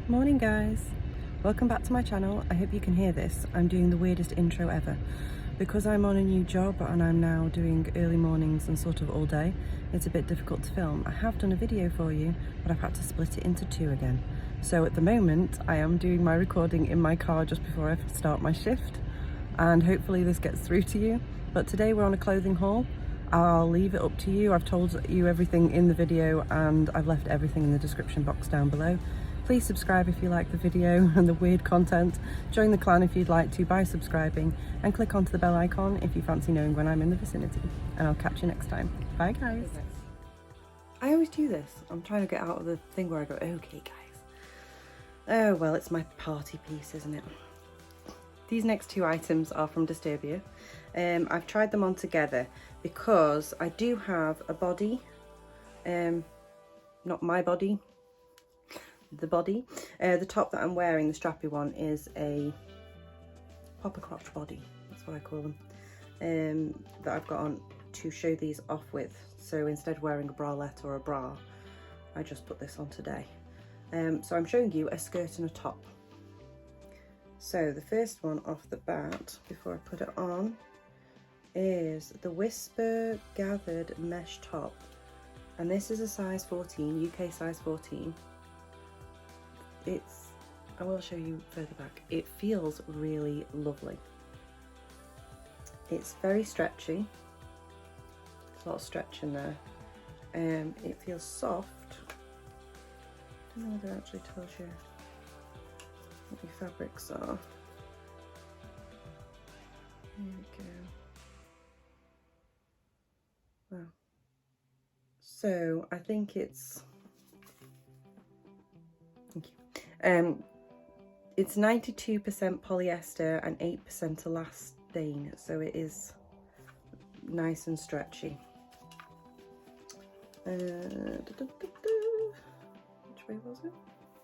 Morning guys, welcome back to my channel. I hope you can hear this. I'm doing the weirdest intro ever. Because I'm on a new job and I'm now doing early mornings and sort of all day, it's a bit difficult to film. I have done a video for you, but I've had to split it into two again. So at the moment I am doing my recording in my car just before I start my shift, and hopefully this gets through to you. But today we're on a clothing haul. I'll leave it up to you. I've told you everything in the video and I've left everything in the description box down below. Please subscribe if you like the video and the weird content. Join the clan if you'd like to by subscribing, and click onto the bell icon if you fancy knowing when I'm in the vicinity. And I'll catch you next time. Bye guys. I always do this. I'm trying to get out of the thing where I go, okay guys. Oh well, it's my party piece, isn't it? These next two items are from Disturbia. I've tried them on together because I do have a body, not my body, the body. The top that I'm wearing, the strappy one, is a popper crotch body, that's what I call them, that I've got on to show these off with. So instead of wearing a bralette or a bra, I just put this on today. So I'm showing you a skirt and a top. So the first one off the bat, before I put it on, is the Whisper Gathered Mesh Top. And this is a size 14, UK size 14. I will show you further back. It feels really lovely. It's very stretchy. There's a lot of stretch in there. It feels soft. I don't know whether it actually tells you what your fabrics are. There we go. Wow. So I think it's, thank you. It's 92% polyester and 8% elastane, so it is nice and stretchy. Which way was it?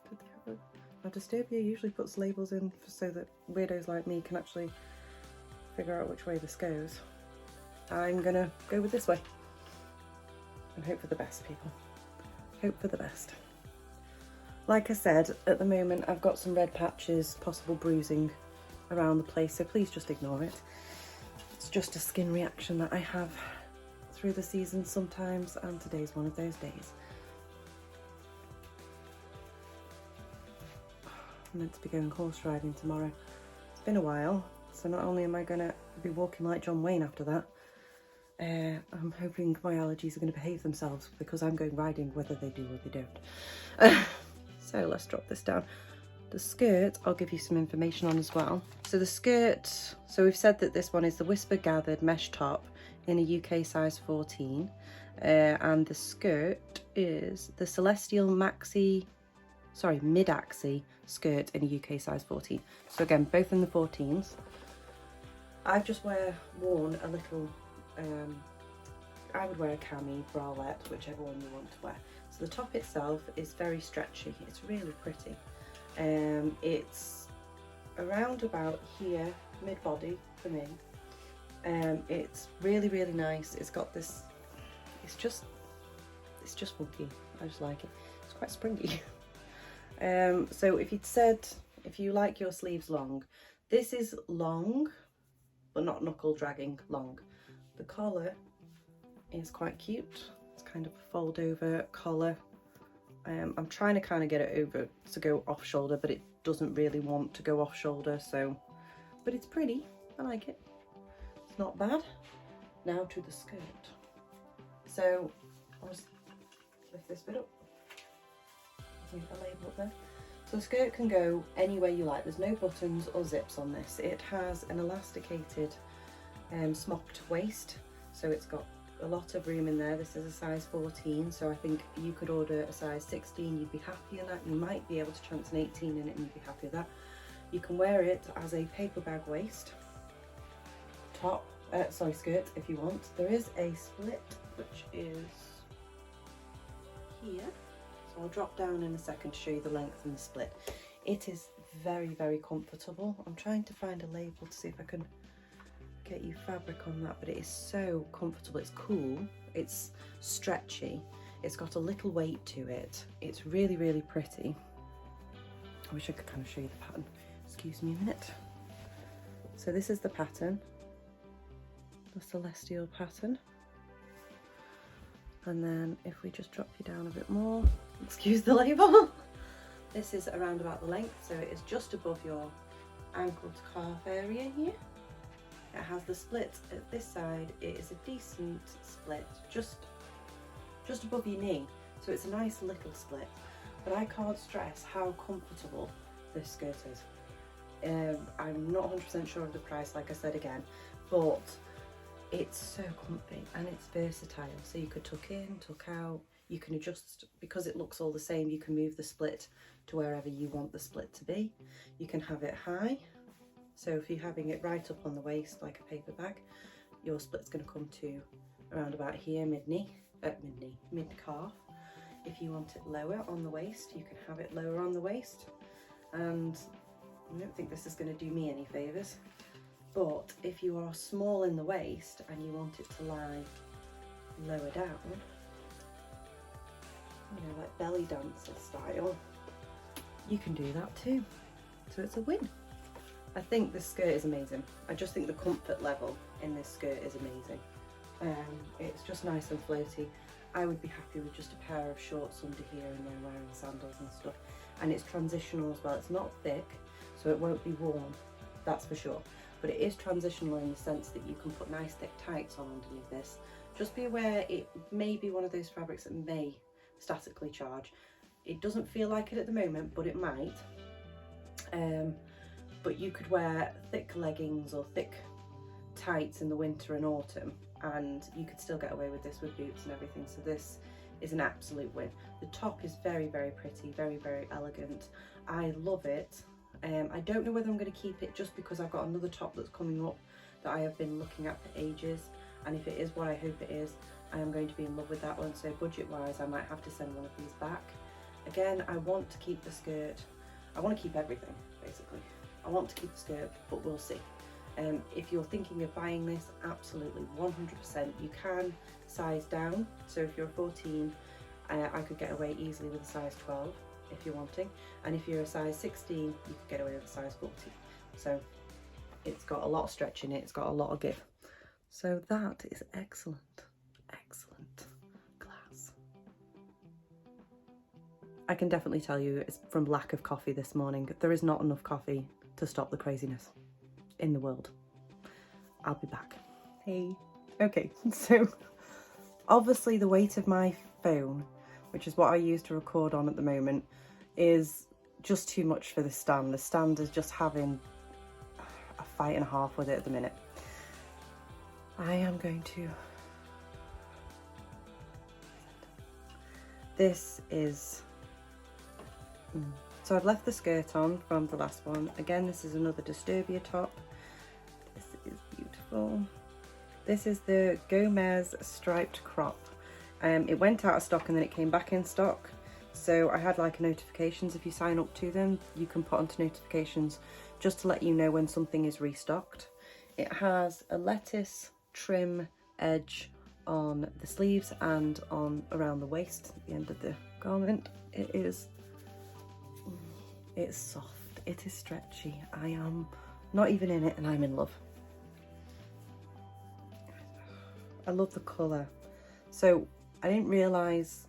Did they have a... Now, Disturbia usually puts labels in so that weirdos like me can actually figure out which way this goes. I'm gonna go with this way and hope for the best, people. Hope for the best. Like I said, at the moment I've got some red patches, possible bruising around the place, so please just ignore it. It's just a skin reaction that I have through the season sometimes, and today's one of those days. I'm meant to be going horse riding tomorrow. It's been a while, so not only am I going to be walking like John Wayne after that, I'm hoping my allergies are going to behave themselves, because I'm going riding whether they do or they don't. So let's drop this down. The skirt, I'll give you some information on as well. So the skirt, so we've said that this one is the Whisper Gathered Mesh Top in a UK size 14. And the skirt is the Celestial Maxi, sorry, mid-axi skirt in a UK size 14. So again, both in the 14s. I've just worn a little, I would wear a cami, bralette, whichever one you want to wear. So the top itself is very stretchy, it's really pretty. It's around about here, mid-body for me. It's really, really nice. It's got this, it's just funky. I just like it. It's quite springy. So if you like your sleeves long, this is long, but not knuckle dragging long. The collar is quite cute. It's kind of a fold over collar. I'm trying to kind of get it over to go off shoulder, but it doesn't really want to go off shoulder, so, but it's pretty. I like it. It's not bad. Now to the skirt. So I'll just lift this bit up. There's a label up there. So the skirt can go any way you like. There's no buttons or zips on this. It has an elasticated smocked waist, so it's got a lot of room in there. This is a size 14, so I think you could order a size 16, you'd be happy in that. You might be able to chance an 18 in it and you'd be happy with that. You can wear it as a paper bag waist top, skirt if you want. There is a split which is here, so I'll drop down in a second to show you the length and the split. It is very, very comfortable. I'm trying to find a label to see if I can get you fabric on that, but it is so comfortable. It's cool, it's stretchy, it's got a little weight to it, it's really, really pretty. I wish I could kind of show you the pattern. Excuse me a minute. So this is the pattern, the celestial pattern. And then if we just drop you down a bit more, excuse the label. This is around about the length, so it is just above your ankle to calf area here. It has the split at this side. It is a decent split, just above your knee. So it's a nice little split, but I can't stress how comfortable this skirt is. I'm not 100% sure of the price, like I said again, but it's so comfy and it's versatile. So you could tuck in, tuck out, you can adjust, because it looks all the same, you can move the split to wherever you want the split to be. You can have it high. So if you're having it right up on the waist like a paper bag, your split's going to come to around about here, mid-calf. If you want it lower on the waist, you can have it lower on the waist. And I don't think this is going to do me any favours, but if you are small in the waist and you want it to lie lower down, you know, like belly dancer style, you can do that too. So it's a win. I think this skirt is amazing. I just think the comfort level in this skirt is amazing. It's just nice and floaty. I would be happy with just a pair of shorts under here and then wearing sandals and stuff. And it's transitional as well. It's not thick, so it won't be warm, that's for sure. But it is transitional in the sense that you can put nice thick tights on underneath this. Just be aware it may be one of those fabrics that may statically charge. It doesn't feel like it at the moment, but it might. But you could wear thick leggings or thick tights in the winter and autumn, and you could still get away with this with boots and everything. So this is an absolute win. The top is very, very pretty, very, very elegant. I love it. I don't know whether I'm going to keep it just because I've got another top that's coming up that I have been looking at for ages, and if it is what I hope it is, I am going to be in love with that one. So budget wise, I might have to send one of these back. Again, I want to keep the skirt. I want to keep everything, basically. I want to keep the skirt, but we'll see. If you're thinking of buying this, absolutely 100%, you can size down. So if you're a 14, I could get away easily with a size 12 if you're wanting, and if you're a size 16, you could get away with a size 14. So it's got a lot of stretch in it, it's got a lot of give. So that is excellent, excellent class. I can definitely tell you it's from lack of coffee this morning. There is not enough coffee to stop the craziness in the world. I'll be back. Hey. Okay, so obviously the weight of my phone, which is what I use to record on at the moment, is just too much for the stand. The stand is just having a fight and a half with it at the minute. I am going to... This is... So I've left the skirt on from the last one. Again, this is another Disturbia top. This is beautiful. This is the Gomez striped crop. It went out of stock and then it came back in stock. So I had like notifications. If you sign up to them, you can put onto notifications just to let you know when something is restocked. It has a lettuce trim edge on the sleeves and on around the waist at the end of the garment. It's soft, it is stretchy. I am not even in it and I'm in love. I love the colour. So I didn't realise,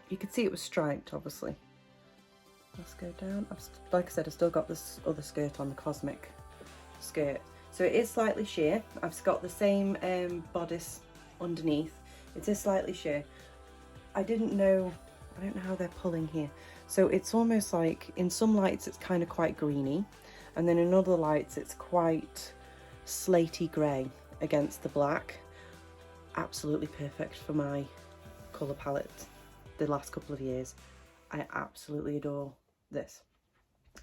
you could see it was striped obviously. Let's go down. Like I said, I've still got this other skirt on, the Cosmic skirt. So it is slightly sheer. I've got the same bodice underneath. It is slightly sheer. I don't know how they're pulling here. So it's almost like, in some lights it's kind of quite greeny, and then in other lights it's quite slaty grey against the black. Absolutely perfect for my colour palette the last couple of years. I absolutely adore this.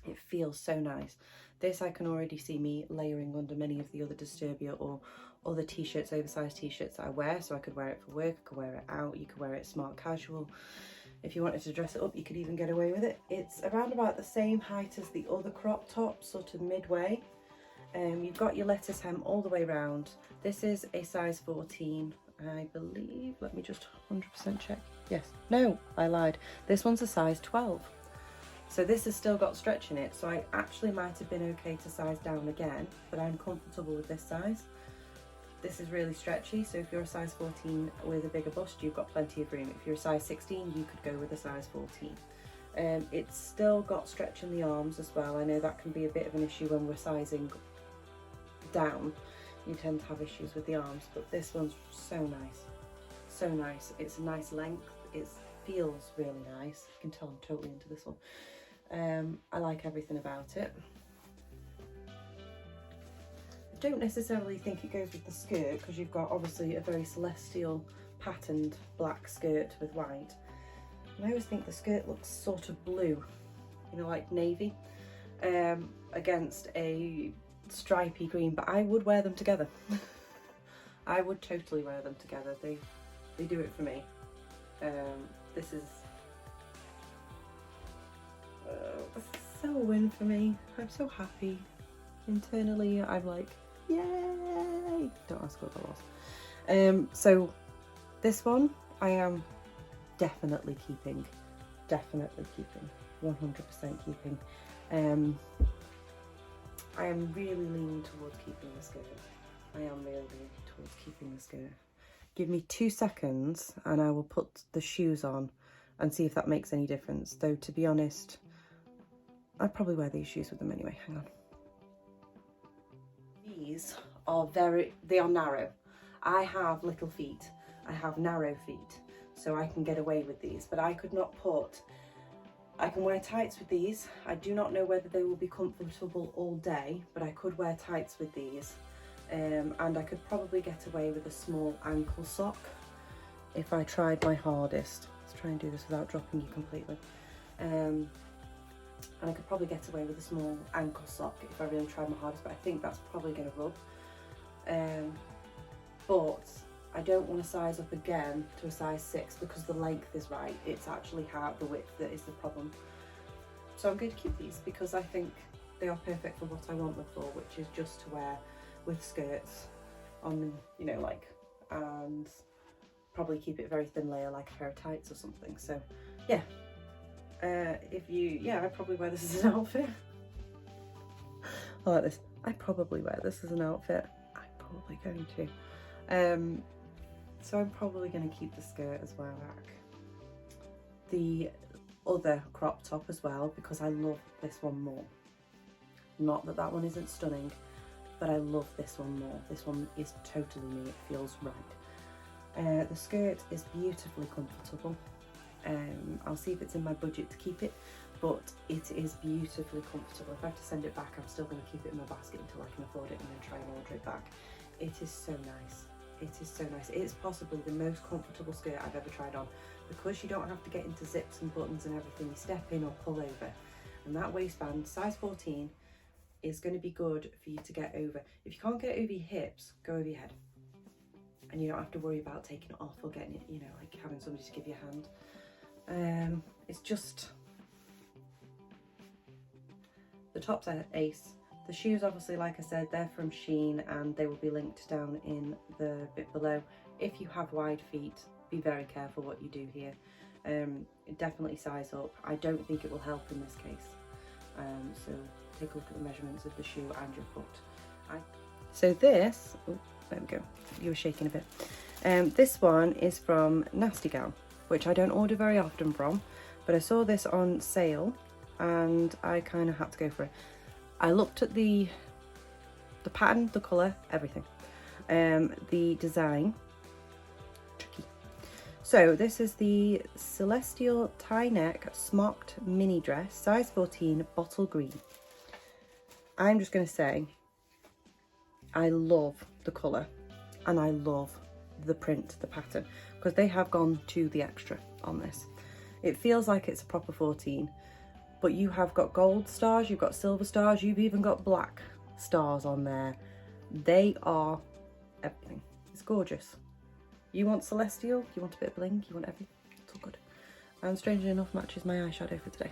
It feels so nice. This I can already see me layering under many of the other Disturbia or other t-shirts, oversized t-shirts that I wear. So I could wear it for work, I could wear it out, you could wear it smart casual. If you wanted to dress it up, you could even get away with it. It's around about the same height as the other crop top, sort of midway. You've got your lettuce hem all the way around. This is a size 14, I believe. Let me just 100% check. Yes, no, I lied. This one's a size 12. So this has still got stretch in it, so I actually might have been okay to size down again, but I'm comfortable with this size. This is really stretchy, so if you're a size 14 with a bigger bust, you've got plenty of room. If you're a size 16, you could go with a size 14. It's still got stretch in the arms as well. I know that can be a bit of an issue when we're sizing down. You tend to have issues with the arms, but this one's so nice. So nice. It's a nice length. It feels really nice. You can tell I'm totally into this one. I like everything about it. I don't necessarily think it goes with the skirt because you've got obviously a very celestial patterned black skirt with white. And I always think the skirt looks sort of blue, you know, like navy, against a stripy green, but I would wear them together. I would totally wear them together. They do it for me. This is so a win for me. I'm so happy. Internally, I'm like, yay! Don't ask what that was. So this one, I am definitely keeping. 100% keeping. I am really leaning towards keeping the skirt. I am really leaning towards keeping the skirt. Give me 2 seconds and I will put the shoes on and see if that makes any difference. Though, to be honest, I'd probably wear these shoes with them anyway. Hang on. These are they are narrow. I have little feet. I have narrow feet, so I can get away with these, but I could not I can wear tights with these. I do not know whether they will be comfortable all day, but I could wear tights with these. And I could probably get away with a small ankle sock if I tried my hardest. Let's try and do this without dropping you completely. And I could probably get away with a small ankle sock if I really tried my hardest, but I think that's probably going to rub. But I don't want to size up again to a size 6 because the length is right. It's actually the width that is the problem. So I'm going to keep these because I think they are perfect for what I want them for, which is just to wear with skirts on, you know, like, and probably keep it very thin layer like a pair of tights or something. So yeah, I'd probably wear this as an outfit. I like this. I'd probably wear this as an outfit. I'm probably going to. So I'm probably going to keep the skirt as well. The other crop top as well, because I love this one more. Not that that one isn't stunning, but I love this one more. This one is totally me. It feels right. The skirt is beautifully comfortable. I'll see if it's in my budget to keep it, but it is beautifully comfortable. If I have to send it back, I'm still going to keep it in my basket until I can afford it and then try and order it back. It is so nice. It is so nice. It is possibly the most comfortable skirt I've ever tried on, because you don't have to get into zips and buttons and everything. You step in or pull over, and that waistband, size 14, is going to be good for you to get over. If you can't get over your hips, go over your head, and you don't have to worry about taking it off or getting it, you know, like having somebody to give you a hand. It's just, the top's are ace. The shoes, obviously, like I said, they're from Shein and they will be linked down in the bit below. If you have wide feet, be very careful what you do here. Definitely size up. I don't think it will help in this case. So take a look at the measurements of the shoe and your foot. So this, oh, there we go, you were shaking a bit. This one is from Nasty Gal, which I don't order very often from, but I saw this on sale and I kind of had to go for it. I looked at the pattern, the colour, everything. The design, tricky. So this is the Celestial Tie Neck Smocked Mini Dress, size 14, bottle green. I'm just going to say, I love the colour and I love the print, the pattern, because they have gone to the extra on this. It feels like it's a proper 14. But you have got gold stars, you've got silver stars, you've even got black stars on there. They are everything. It's gorgeous. You want celestial, you want a bit of bling, you want everything. It's all good. And strangely enough, matches my eyeshadow for today.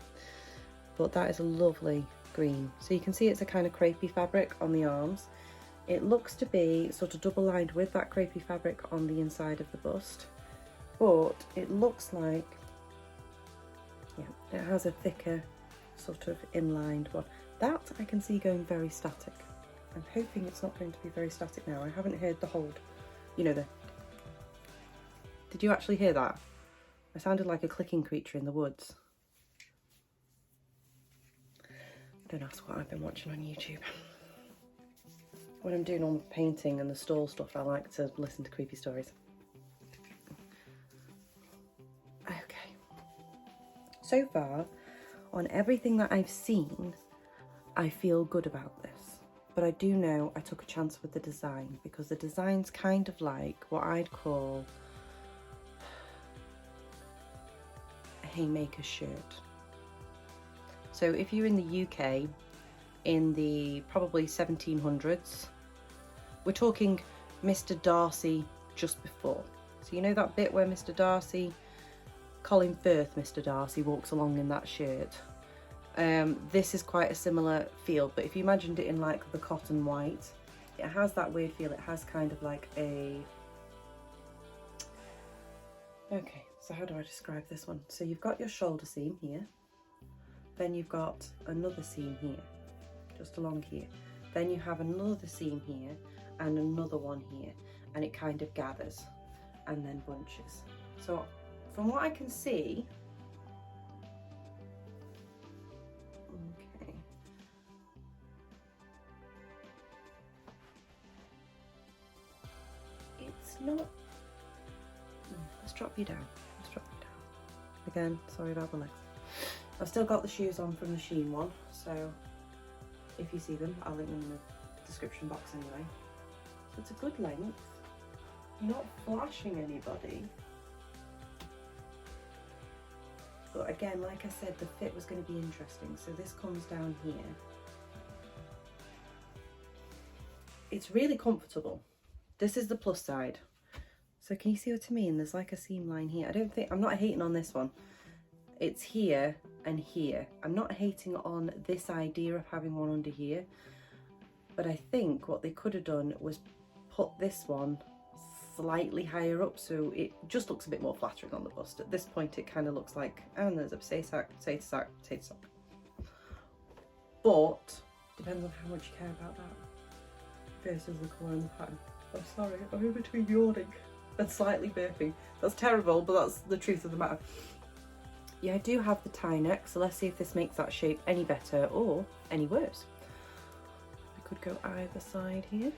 But that is a lovely green. So you can see it's a kind of crepey fabric on the arms. It looks to be sort of double lined with that crepey fabric on the inside of the bust. But it looks like, yeah, it has a thicker sort of inlined one. That I can see going very static. I'm hoping it's not going to be very static now. I haven't heard the hold, you know, the... Did you actually hear that? I sounded like a clicking creature in the woods. Don't ask what I've been watching on YouTube. When I'm doing all the painting and the stall stuff, I like to listen to creepy stories. Okay. So far, on everything that I've seen, I feel good about this. But I do know I took a chance with the design, because the design's kind of like what I'd call a Haymaker shirt. So if you're in the UK in the probably 1700s, we're talking Mr. Darcy just before. So you know that bit where Mr. Darcy, Colin Firth Mr. Darcy, walks along in that shirt? This is quite a similar feel, but if you imagined it in like the cotton white, it has that weird feel. It has kind of like a... Okay, so how do I describe this one? So you've got your shoulder seam here, then you've got another seam here, just along here. Then you have another seam here and another one here, and it kind of gathers and then bunches. So from what I can see, okay, it's not, let's drop you down, let's drop you down. Again, sorry about the legs. I've still got the shoes on from the Shein one, so if you see them, I'll link them in the description box anyway. So it's a good length, not flashing anybody. But again, like I said, the fit was going to be interesting. So this comes down here. It's really comfortable. This is the plus side. So can you see what I mean? There's like a seam line here. I'm not hating on this one. It's here and here. I'm not hating on this idea of having one under here, but I think what they could have done was put this one slightly higher up, so it just looks a bit more flattering on the bust. At this point it kind of looks like, and there's a potato sack, potato sack, potato sack. But depends on how much you care about that versus the colour and the pattern. I'm sorry, I'm in between yawning and slightly burping. That's terrible, but that's the truth of the matter. Yeah, I do have the tie neck, so let's see if this makes that shape any better or any worse. We could go either side here.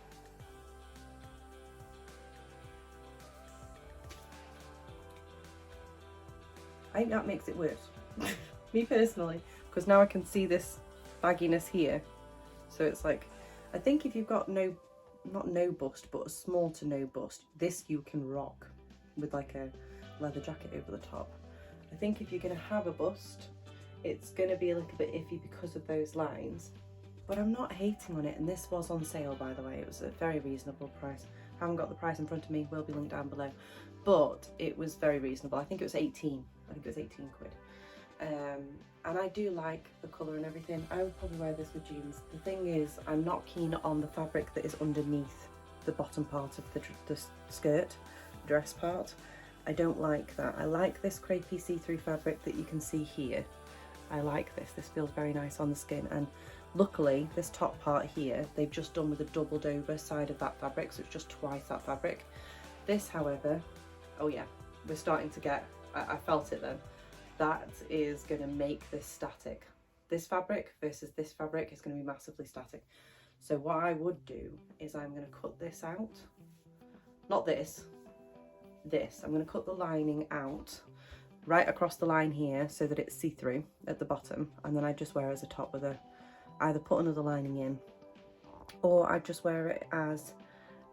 I think that makes it worse, me personally, because now I can see this bagginess here. So it's like, I think if you've got not no bust, but a small to no bust, this you can rock with like a leather jacket over the top. I think if you're going to have a bust, it's going to be a little bit iffy because of those lines, but I'm not hating on it. And this was on sale, by the way. It was a very reasonable price. I haven't got the price in front of me, will be linked down below, but it was very reasonable. I think it was 18. I think it was 18 quid. And I do like the colour and everything. I would probably wear this with jeans. The thing is, I'm not keen on the fabric that is underneath the bottom part of the skirt, dress part. I don't like that. I like this crepey see-through fabric that you can see here. I like this. This feels very nice on the skin, and luckily this top part here they've just done with a doubled over side of that fabric, so it's just twice that fabric. This, however, oh yeah, we're starting to get, I felt it then, that is going to make this static. This fabric versus this fabric is going to be massively static. So what I would do is I'm going to cut this out, not this, I'm going to cut the lining out right across the line here so that it's see-through at the bottom, and then I just wear it as a top with either put another lining in, or I just wear it as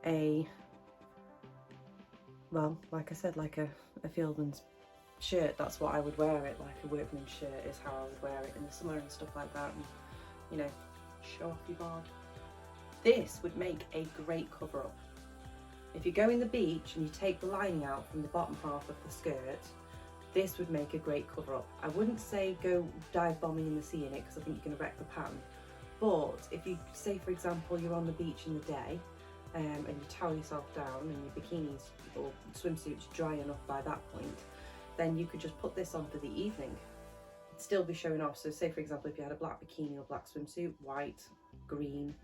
a, well, like I said, like a Fieldman's shirt. That's what I would wear it, like a workman's shirt is how I would wear it in the summer and stuff like that, and you know, show off your board. This would make a great cover up. If you go in the beach and you take the lining out from the bottom half of the skirt, this would make a great cover up. I wouldn't say go dive bombing in the sea in it, because I think you're going to wreck the pattern. But if you say, for example, you're on the beach in the day and you towel yourself down and your bikinis or swimsuits dry enough by that point, then you could just put this on for the evening. still be showing off. So say for example, if you had a black bikini or black swimsuit, white, green,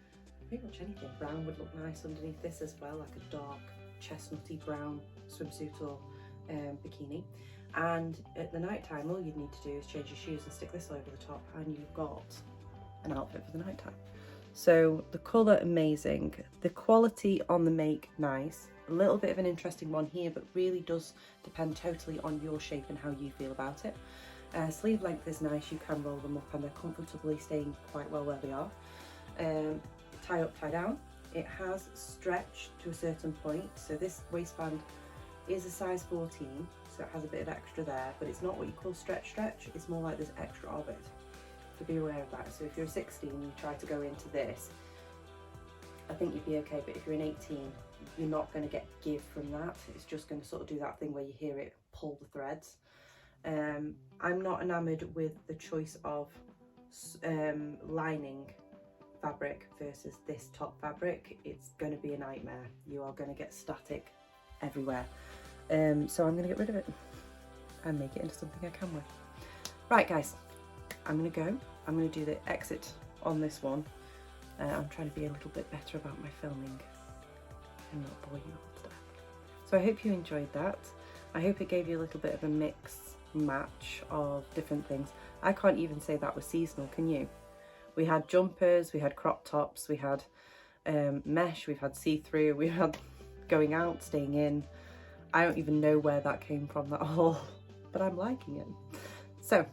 pretty much anything. Brown would look nice underneath this as well, like a dark chestnutty brown swimsuit or bikini. And at the night time, all you'd need to do is change your shoes and stick this over the top, and you've got an outfit for the night time. So the colour, amazing. The quality on the make, nice. A little bit of an interesting one here, but really does depend totally on your shape and how you feel about it. Sleeve length is nice, you can roll them up and they're comfortably staying quite well where they are. Tie up, tie down. It has stretch to a certain point, so this waistband is a size 14, so it has a bit of extra there, but it's not what you call stretch, it's more like there's extra of it. So be aware of that. So if you're a 16 and you try to go into this, I think you'd be okay, but if you're an 18, you're not going to get give from that. It's just going to sort of do that thing where you hear it pull the threads. I'm not enamoured with the choice of lining fabric versus this top fabric. It's going to be a nightmare. You are going to get static everywhere. So I'm going to get rid of it and make it into something I can wear. Right guys, I'm going to go. I'm going to do the exit on this one. I'm trying to be a little bit better about my filming and not bore you all to death. So I hope you enjoyed that. I hope it gave you a little bit of a mix match of different things. I can't even say that was seasonal, can you? We had jumpers, we had crop tops, we had mesh, we've had see-through, we had going out, staying in. I don't even know where that came from, that whole, but I'm liking it. So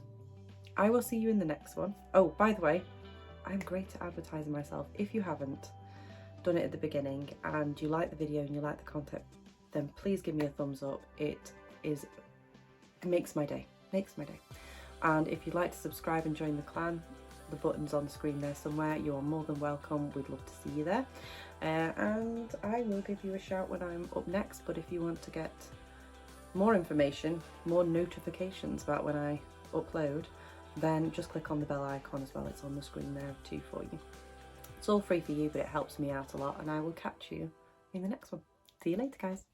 I will see you in the next one. Oh, by the way, I'm great at advertising myself. If you haven't done it at the beginning and you like the video and you like the content, then please give me a thumbs up. It makes my day, And if you'd like to subscribe and join the clan, the button's on screen there somewhere. You're more than welcome. We'd love to see you there. And I will give you a shout when I'm up next. But if you want to get more information, more notifications about when I upload, then just click on the bell icon as well. It's on the screen there too for you. It's all free for you, but it helps me out a lot, and I will catch you in the next one. See you later, guys.